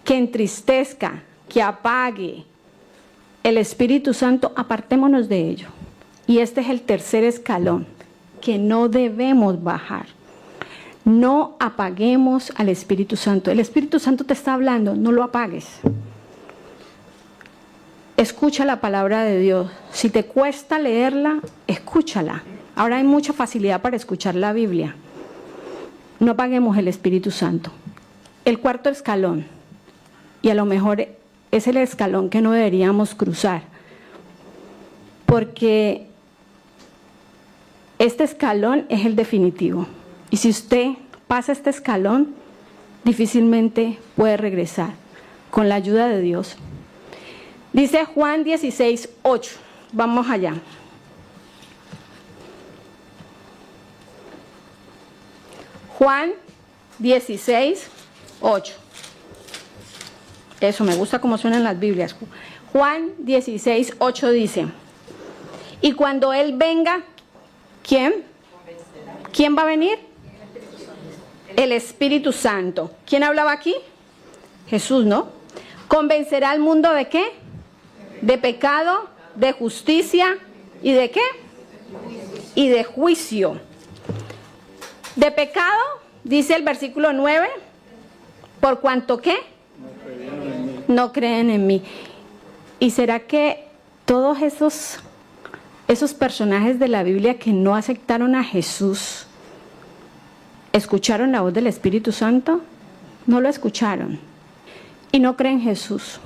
que entristezca, que apague el Espíritu Santo, apartémonos de ello. Y este es el tercer escalón, que no debemos bajar. No apaguemos al Espíritu Santo. El Espíritu Santo te está hablando, no lo apagues. Escucha la palabra de Dios. Si te cuesta leerla, escúchala. Ahora hay mucha facilidad para escuchar la Biblia. No apaguemos el Espíritu Santo. El cuarto escalón, y a lo mejor es el escalón que no deberíamos cruzar, porque este escalón es el definitivo. Y si usted pasa este escalón, difícilmente puede regresar con la ayuda de Dios. Dice Juan 16:8. Vamos allá. Juan 16:8. Eso, me gusta cómo suenan las Biblias. Juan 16:8 dice: y cuando Él venga, ¿quién? ¿Quién va a venir? El Espíritu Santo. ¿Quién hablaba aquí? Jesús, ¿no? ¿Convencerá al mundo de qué? De pecado, de justicia y de qué? Y de juicio. De pecado, dice el versículo 9, ¿por cuanto qué? No creen en mí. ¿Y será que todos esos personajes de la Biblia que no aceptaron a Jesús, escucharon la voz del Espíritu Santo? No lo escucharon. Y no creen en Jesús.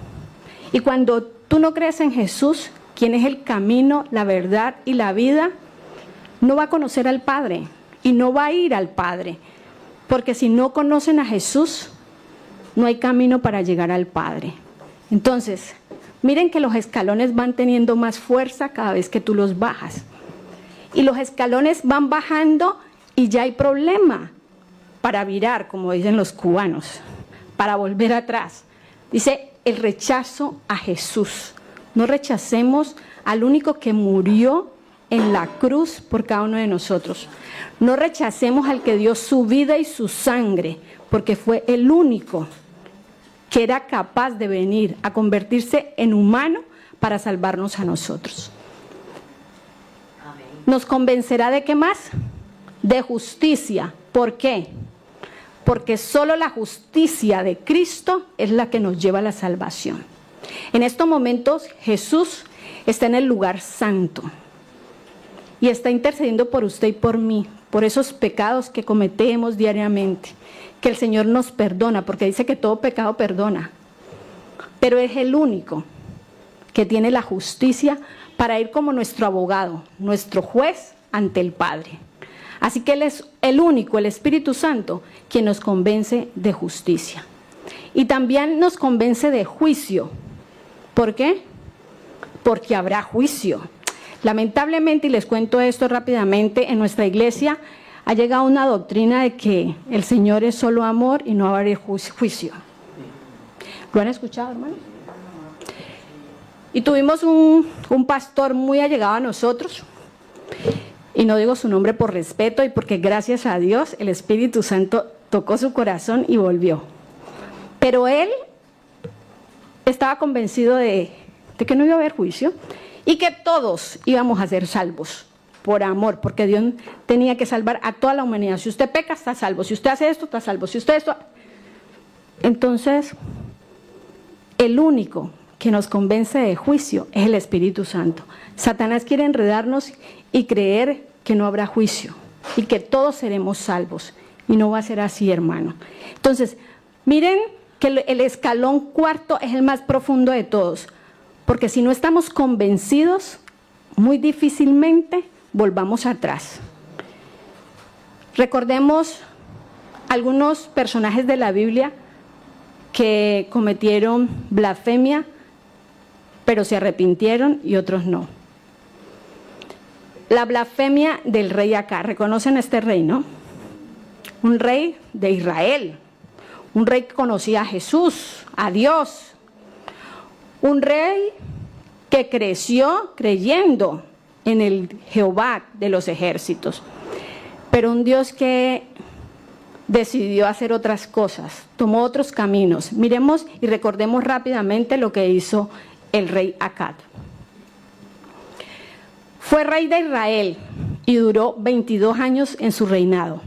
Y cuando tú no crees en Jesús, quien es el camino, la verdad y la vida, no va a conocer al Padre y no va a ir al Padre. Porque si no conocen a Jesús, no hay camino para llegar al Padre. Entonces, miren que los escalones van teniendo más fuerza cada vez que tú los bajas. Y los escalones van bajando y ya hay problema para virar, como dicen los cubanos, para volver atrás. Dice el rechazo a Jesús. No rechacemos al único que murió en la cruz por cada uno de nosotros. No rechacemos al que dio su vida y su sangre, porque fue el único que era capaz de venir a convertirse en humano para salvarnos a nosotros. Amén. ¿Nos convencerá de qué más? De justicia. ¿Por qué? Porque solo la justicia de Cristo es la que nos lleva a la salvación. En estos momentos Jesús está en el lugar santo y está intercediendo por usted y por mí, por esos pecados que cometemos diariamente, que el Señor nos perdona, porque dice que todo pecado perdona, pero es el único que tiene la justicia para ir como nuestro abogado, nuestro juez ante el Padre. Así que Él es el único, el Espíritu Santo, quien nos convence de justicia. Y también nos convence de juicio. ¿Por qué? Porque habrá juicio. Lamentablemente, y les cuento esto rápidamente, en nuestra iglesia ha llegado una doctrina de que el Señor es solo amor y no va a haber juicio. ¿Lo han escuchado, hermanos? Y tuvimos un pastor muy allegado a nosotros, y no digo su nombre por respeto y porque gracias a Dios el Espíritu Santo tocó su corazón y volvió. Pero él estaba convencido de que no iba a haber juicio y que todos íbamos a ser salvos por amor, porque Dios tenía que salvar a toda la humanidad. Si usted peca, está salvo. Si usted hace esto, está salvo. Si usted esto... Entonces, el único que nos convence de juicio es el Espíritu Santo. Satanás quiere enredarnos y creer que no habrá juicio y que todos seremos salvos. Y no va a ser así, hermano. Entonces, miren que el escalón cuarto es el más profundo de todos. Porque si no estamos convencidos, muy difícilmente volvamos atrás. Recordemos algunos personajes de la Biblia que cometieron blasfemia, pero se arrepintieron y otros no. La blasfemia del rey Acab. ¿Reconocen a este rey, no? Un rey de Israel, un rey que conocía a Jesús, a Dios, un rey que creció creyendo en el Jehová de los ejércitos, pero un Dios que decidió hacer otras cosas, tomó otros caminos. Miremos y recordemos rápidamente lo que hizo el rey Acab. Fue rey de Israel y duró 22 años en su reinado.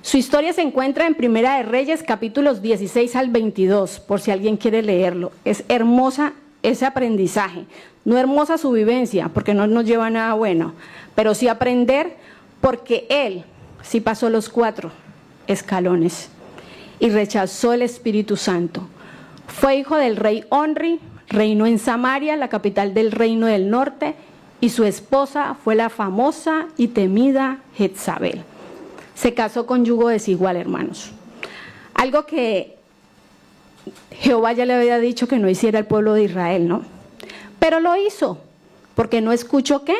Su historia se encuentra en Primera de Reyes, capítulos 16 al 22, por si alguien quiere leerlo. Es hermosa ese aprendizaje. No hermosa su vivencia, porque no nos lleva a nada bueno, pero sí aprender, porque él sí pasó los 4 escalones y rechazó el Espíritu Santo. Fue hijo del rey Onri, reinó en Samaria, la capital del reino del norte, y su esposa fue la famosa y temida Jezabel. Se casó con yugo desigual, hermanos. Algo que Jehová ya le había dicho que no hiciera el pueblo de Israel, ¿no? Pero lo hizo, porque no escuchó ¿qué?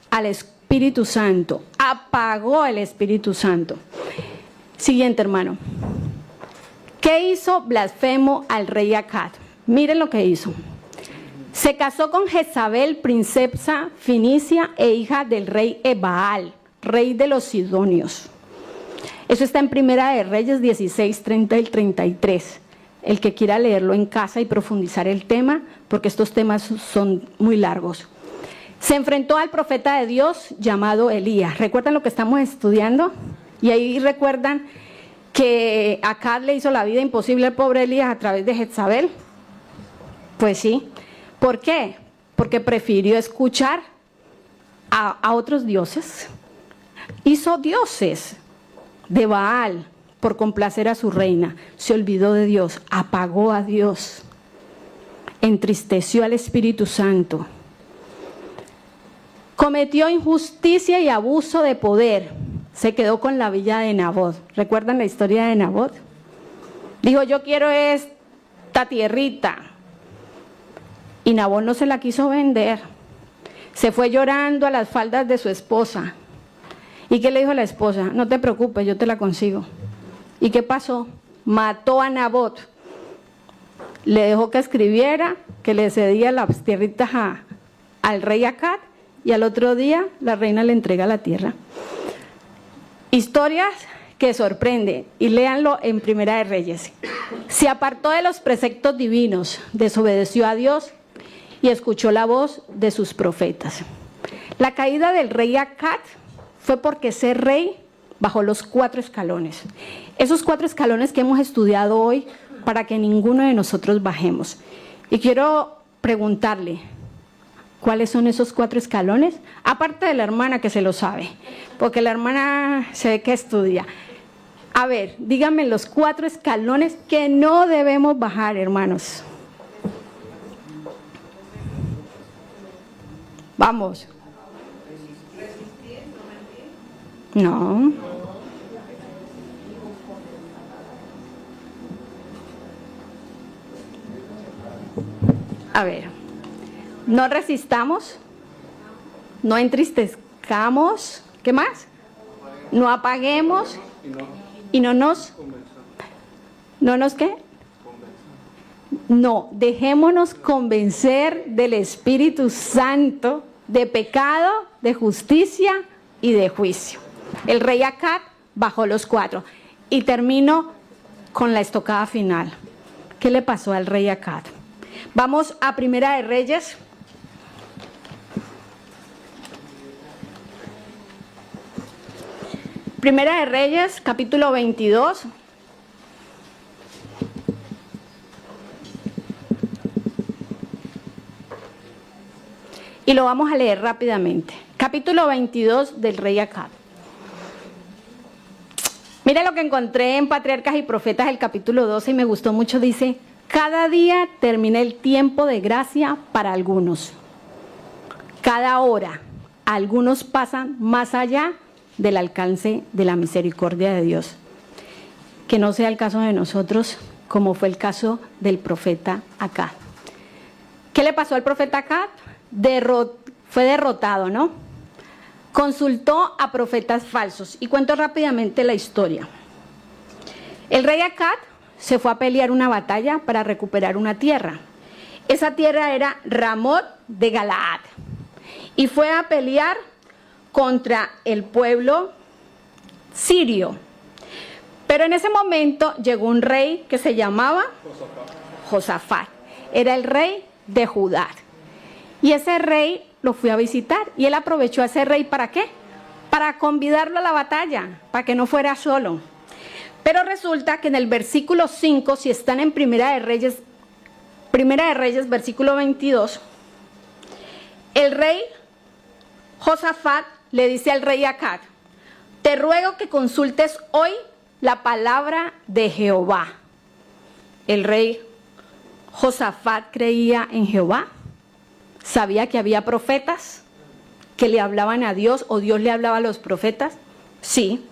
Al Espíritu Santo. Apagó el Espíritu Santo. Siguiente, hermano. ¿Qué hizo blasfemo al rey Acab? Miren lo que hizo. Se casó con Jezabel, princesa finicia e hija del rey Ebaal, rey de los sidonios. Eso está en Primera de Reyes 16, 30 y 33. El que quiera leerlo en casa y profundizar el tema, porque estos temas son muy largos. Se enfrentó al profeta de Dios llamado Elías. ¿Recuerdan lo que estamos estudiando? Y ahí recuerdan que Acab le hizo la vida imposible al pobre Elías a través de Jezabel. Pues sí. ¿Por qué? Porque prefirió escuchar a otros dioses. Hizo dioses de Baal por complacer a su reina. Se olvidó de Dios, apagó a Dios, entristeció al Espíritu Santo. Cometió injusticia y abuso de poder. Se quedó con la villa de Nabot. ¿Recuerdan la historia de Nabot? Dijo, yo quiero esta tierrita. Y Nabot no se la quiso vender. Se fue llorando a las faldas de su esposa. ¿Y qué le dijo la esposa? No te preocupes, yo te la consigo. ¿Y qué pasó? Mató a Nabot. Le dejó que escribiera, que le cedía las tierritas al rey Acab, y al otro día la reina le entrega la tierra. Historias que sorprenden, y léanlo en Primera de Reyes. Se apartó de los preceptos divinos, desobedeció a Dios y escuchó la voz de sus profetas. La caída del rey Acab fue porque ese rey bajó los 4 escalones. Esos 4 escalones que hemos estudiado hoy para que ninguno de nosotros bajemos. Y quiero preguntarle, ¿cuáles son esos 4 escalones? Aparte de la hermana que se lo sabe, porque la hermana se ve que estudia. A ver, díganme los 4 escalones que no debemos bajar, hermanos. Vamos. No. A ver, no resistamos, no entristezcamos, ¿qué más? No apaguemos y no nos ¿qué? No, dejémonos convencer del Espíritu Santo de pecado, de justicia y de juicio. El rey Acab bajó los 4. Y termino con la estocada final. ¿Qué le pasó al rey Acab? Vamos a Primera de Reyes. Primera de Reyes, capítulo 22. Y lo vamos a leer rápidamente. Capítulo 22 del rey Acab. Mira lo que encontré en Patriarcas y Profetas, el capítulo 12, y me gustó mucho. Dice, cada día termina el tiempo de gracia para algunos. Cada hora, algunos pasan más allá del alcance de la misericordia de Dios. que no sea el caso de nosotros, como fue el caso del profeta Acab. ¿Qué le pasó al profeta Acab? Fue derrotado, ¿no? Consultó a profetas falsos. Y cuento rápidamente la historia. El rey Acab se fue a pelear una batalla para recuperar una tierra. Esa tierra era Ramot de Galaad. Y fue a pelear contra el pueblo sirio. Pero en ese momento llegó un rey que se llamaba Josafat. Era el rey de Judá. Y ese rey lo fue a visitar. Y él aprovechó a ese rey ¿para qué? Para convidarlo a la batalla, para que no fuera solo. Pero resulta que en el versículo 5, si están en Primera de Reyes, versículo 22, el rey Josafat le dice al rey Acab: te ruego que consultes hoy la palabra de Jehová. El rey Josafat creía en Jehová, sabía que había profetas que le hablaban a Dios, o Dios le hablaba a los profetas, sí.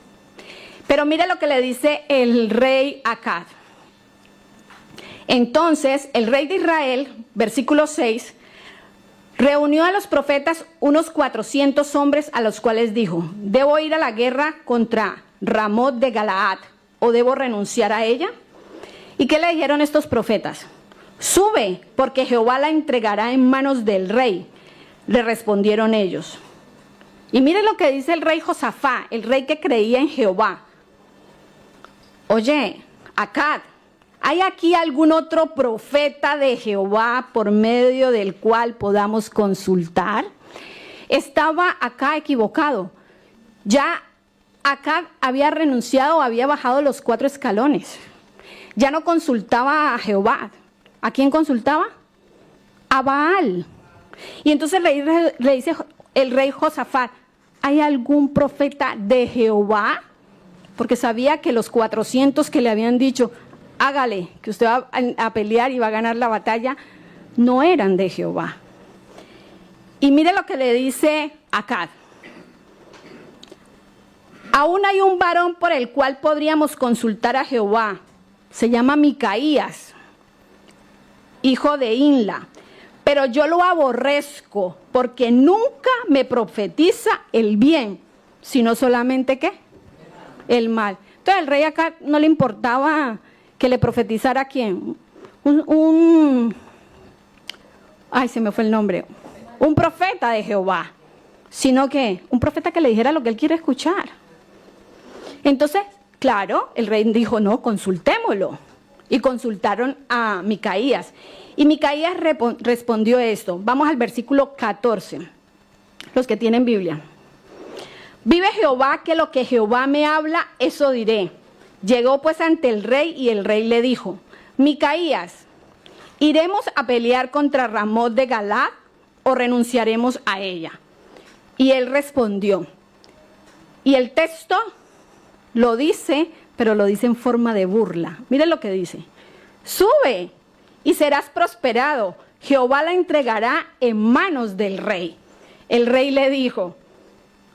Pero mire lo que le dice el rey Acab. Entonces el rey de Israel, versículo 6, reunió a los profetas unos 400 hombres, a los cuales dijo: ¿debo ir a la guerra contra Ramot de Galaad o debo renunciar a ella? ¿Y qué le dijeron estos profetas? Sube, porque Jehová la entregará en manos del rey. Le respondieron ellos. Y mire lo que dice el rey Josafat, el rey que creía en Jehová. Oye, Acab, ¿hay aquí algún otro profeta de Jehová por medio del cual podamos consultar? Estaba acá equivocado. Ya Acab había renunciado, había bajado los 4 escalones. Ya no consultaba a Jehová. ¿A quién consultaba? A Baal. Y entonces le dice el rey Josafat: ¿hay algún profeta de Jehová? Porque sabía que los 400 que le habían dicho: hágale, que usted va a pelear y va a ganar la batalla, no eran de Jehová. Y mire lo que le dice Acab: aún hay un varón por el cual podríamos consultar a Jehová. Se llama Micaías, hijo de Inla. Pero yo lo aborrezco, porque nunca me profetiza el bien, sino solamente ¿qué? El mal. Entonces el rey Acab no le importaba que le profetizara a quién. Ay, se me fue el nombre. Un profeta de Jehová. Sino que un profeta que le dijera lo que él quiere escuchar. Entonces, claro, el rey dijo: no, consultémoslo. Y consultaron a Micaías. Y Micaías respondió esto. Vamos al versículo 14. Los que tienen Biblia. Vive Jehová, que lo que Jehová me habla, eso diré. Llegó pues ante el rey, y el rey le dijo: Micaías, ¿iremos a pelear contra Ramot de Galaad o renunciaremos a ella? Y él respondió. Y el texto lo dice, pero lo dice en forma de burla. Miren lo que dice: sube y serás prosperado. Jehová la entregará en manos del rey. El rey le dijo,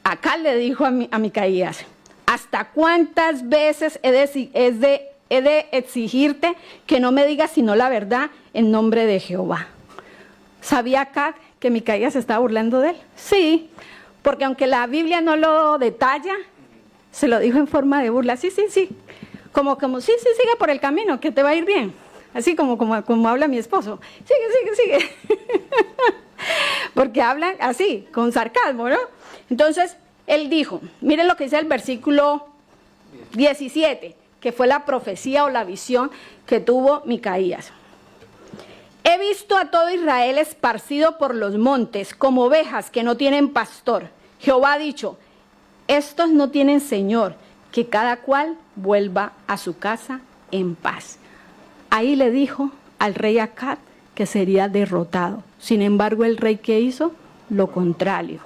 acá le dijo a Micaías: ¿hasta cuántas veces he de exigirte que no me digas sino la verdad en nombre de Jehová? ¿Sabía Acab que Micaías se estaba burlando de él? Sí, porque aunque la Biblia no lo detalla, se lo dijo en forma de burla. Sí. Como sí, sigue por el camino, que te va a ir bien. Así como habla mi esposo. Sigue. Porque hablan así, con sarcasmo, ¿no? Entonces, él dijo, miren lo que dice el versículo 17, que fue la profecía o la visión que tuvo Micaías. He visto a todo Israel esparcido por los montes, como ovejas que no tienen pastor. Jehová ha dicho, estos no tienen señor, que cada cual vuelva a su casa en paz. Ahí le dijo al rey Acab que sería derrotado. Sin embargo, el rey, ¿qué hizo? Lo contrario.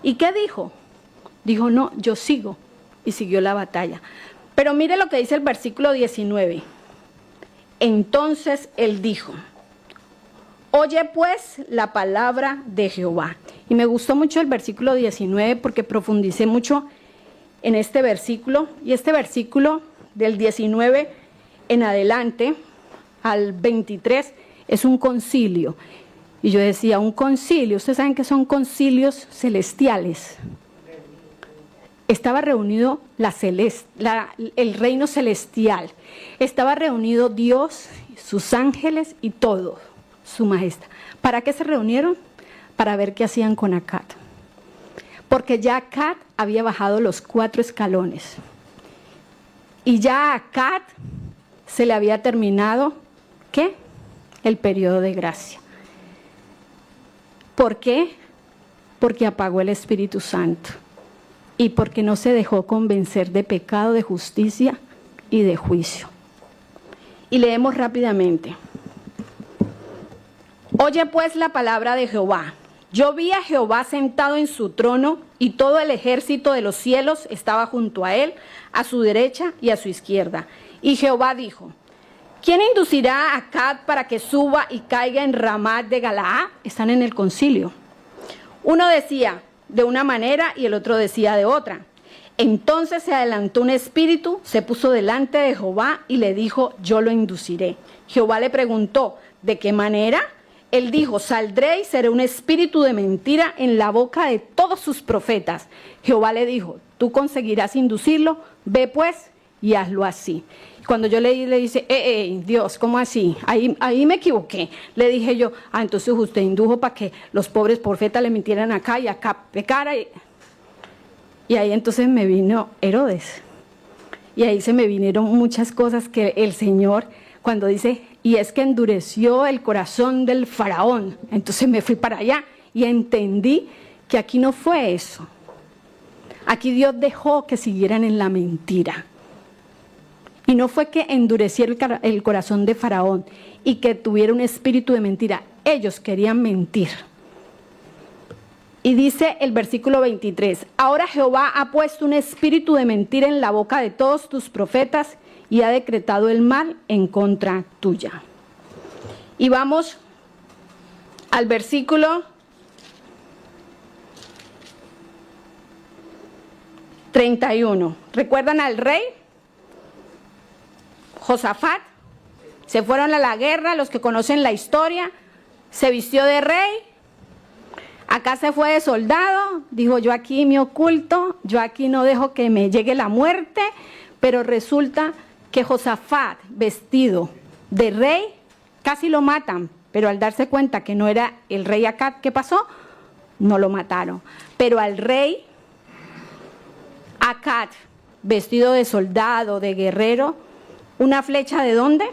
¿Y qué dijo? Dijo, no, yo sigo. Y siguió la batalla. Pero mire lo que dice el versículo 19. Entonces él dijo, oye pues la palabra de Jehová. Y me gustó mucho el versículo 19 porque profundicé mucho en este versículo. Y este versículo del 19 en adelante al 23, es un concilio. Y yo decía, un concilio, ¿ustedes saben qué son concilios celestiales? Estaba reunido el reino celestial, estaba reunido Dios, sus ángeles y todo, su majestad. ¿Para qué se reunieron? Para ver qué hacían con Acad. Porque ya Acad había bajado los 4 escalones. Y ya a Acad se le había terminado, ¿qué? El periodo de gracia. ¿Por qué? Porque apagó el Espíritu Santo. Y porque no se dejó convencer de pecado, de justicia y de juicio. Y leemos rápidamente. Oye pues la palabra de Jehová. Yo vi a Jehová sentado en su trono y todo el ejército de los cielos estaba junto a él, a su derecha y a su izquierda. Y Jehová dijo, ¿quién inducirá a Acad para que suba y caiga en Ramat de Galaad? Están en el concilio. Uno decía de una manera y el otro decía de otra. Entonces se adelantó un espíritu, se puso delante de Jehová y le dijo, yo lo induciré. Jehová le preguntó, ¿de qué manera? Él dijo, saldré y seré un espíritu de mentira en la boca de todos sus profetas. Jehová le dijo, tú conseguirás inducirlo, ve pues y hazlo así. Cuando yo leí, le dice, Dios, ¿cómo así? Ahí me equivoqué. Le dije yo, entonces usted indujo para que los pobres profetas le mintieran acá y acá pecara. Y ahí entonces me vino Herodes. Y ahí se me vinieron muchas cosas que el Señor, cuando dice, y es que endureció el corazón del faraón. Entonces me fui para allá y entendí que aquí no fue eso. Aquí Dios dejó que siguieran en la mentira. Y no fue que endureciera el corazón de Faraón y que tuviera un espíritu de mentira. Ellos querían mentir. Y dice el versículo 23, ahora Jehová ha puesto un espíritu de mentira en la boca de todos tus profetas y ha decretado el mal en contra tuya. Y vamos al versículo 31. ¿Recuerdan al rey? Josafat. Se fueron a la guerra, los que conocen la historia, se vistió de rey. Acá se fue de soldado, dijo yo aquí me oculto, yo aquí no dejo que me llegue la muerte, pero resulta que Josafat, vestido de rey, casi lo matan, pero al darse cuenta que no era el rey Acad, ¿qué pasó? No lo mataron. Pero al rey Acad, vestido de soldado, de guerrero, una flecha ¿de dónde?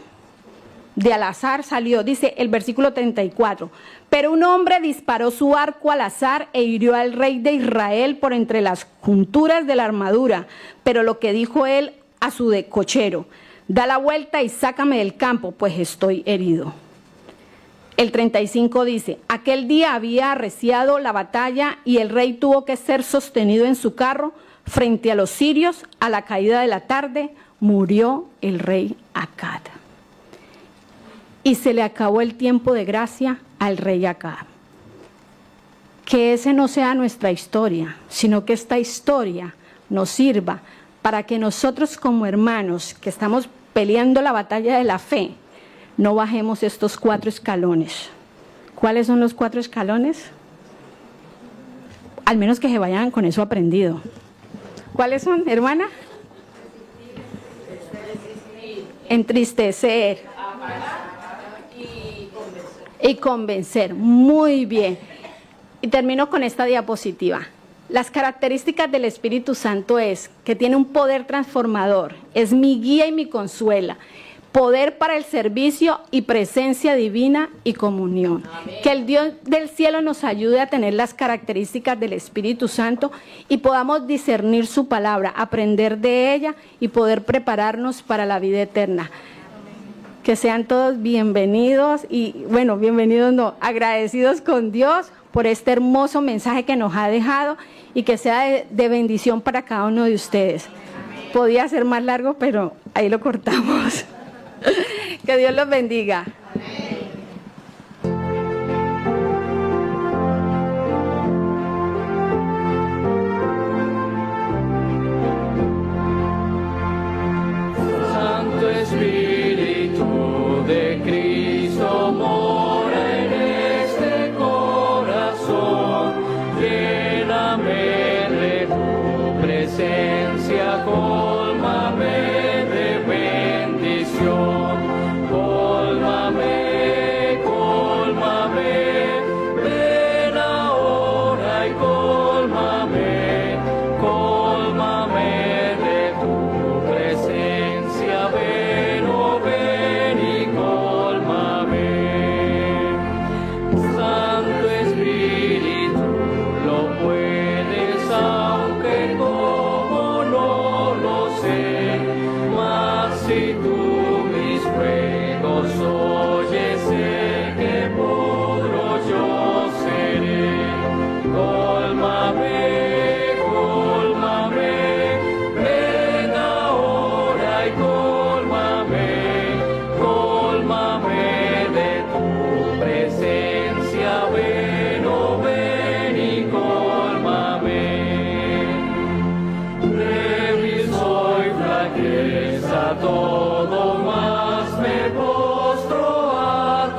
De al azar salió, dice el versículo 34. Pero un hombre disparó su arco al azar e hirió al rey de Israel por entre las junturas de la armadura. Pero lo que dijo él a su cochero, da la vuelta y sácame del campo, pues estoy herido. El 35 dice, aquel día había arreciado la batalla y el rey tuvo que ser sostenido en su carro frente a los sirios. A la caída de la tarde murió el rey Acad. Y se le acabó el tiempo de gracia al rey Acab. Que ese no sea nuestra historia, sino que esta historia nos sirva para que nosotros como hermanos que estamos peleando la batalla de la fe, no bajemos estos 4 escalones. ¿Cuáles son los 4 escalones? Al menos que se vayan con eso aprendido. ¿Cuáles son, hermana? Entristecer. Y convencer. Muy bien. Y termino con esta diapositiva. Las características del Espíritu Santo es que tiene un poder transformador, es mi guía y mi consuela, poder para el servicio y presencia divina y comunión. Amén. Que el Dios del cielo nos ayude a tener las características del Espíritu Santo y podamos discernir su palabra, aprender de ella y poder prepararnos para la vida eterna. Que sean todos bienvenidos y, bueno, bienvenidos no, agradecidos con Dios por este hermoso mensaje que nos ha dejado y que sea de bendición para cada uno de ustedes. Amén. Podía ser más largo, pero ahí lo cortamos. Que Dios los bendiga. Amén.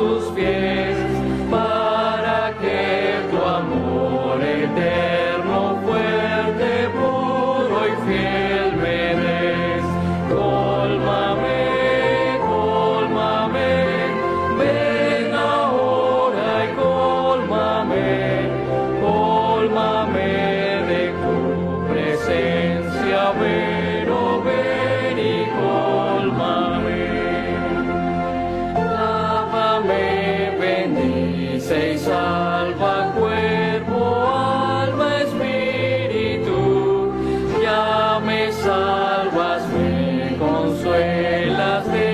tus pies, para que tu amor eterno, fuerte, puro y fiel me des. Cólmame, cólmame, ven ahora y cólmame, cólmame de tu presencia, ven, oh ven y cólmame. Lávame, bendice y salva cuerpo, alma, espíritu. Ya me salvas, me consuelas de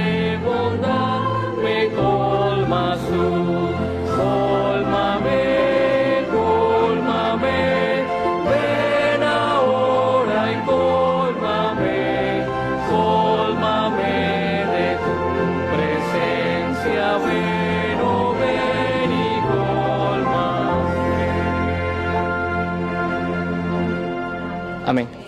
bondad, me colmas tú. Cólmame, cólmame, ven ahora y cólmame, cólmame de tu presencia, ven, oh ven y cólmame. Amén.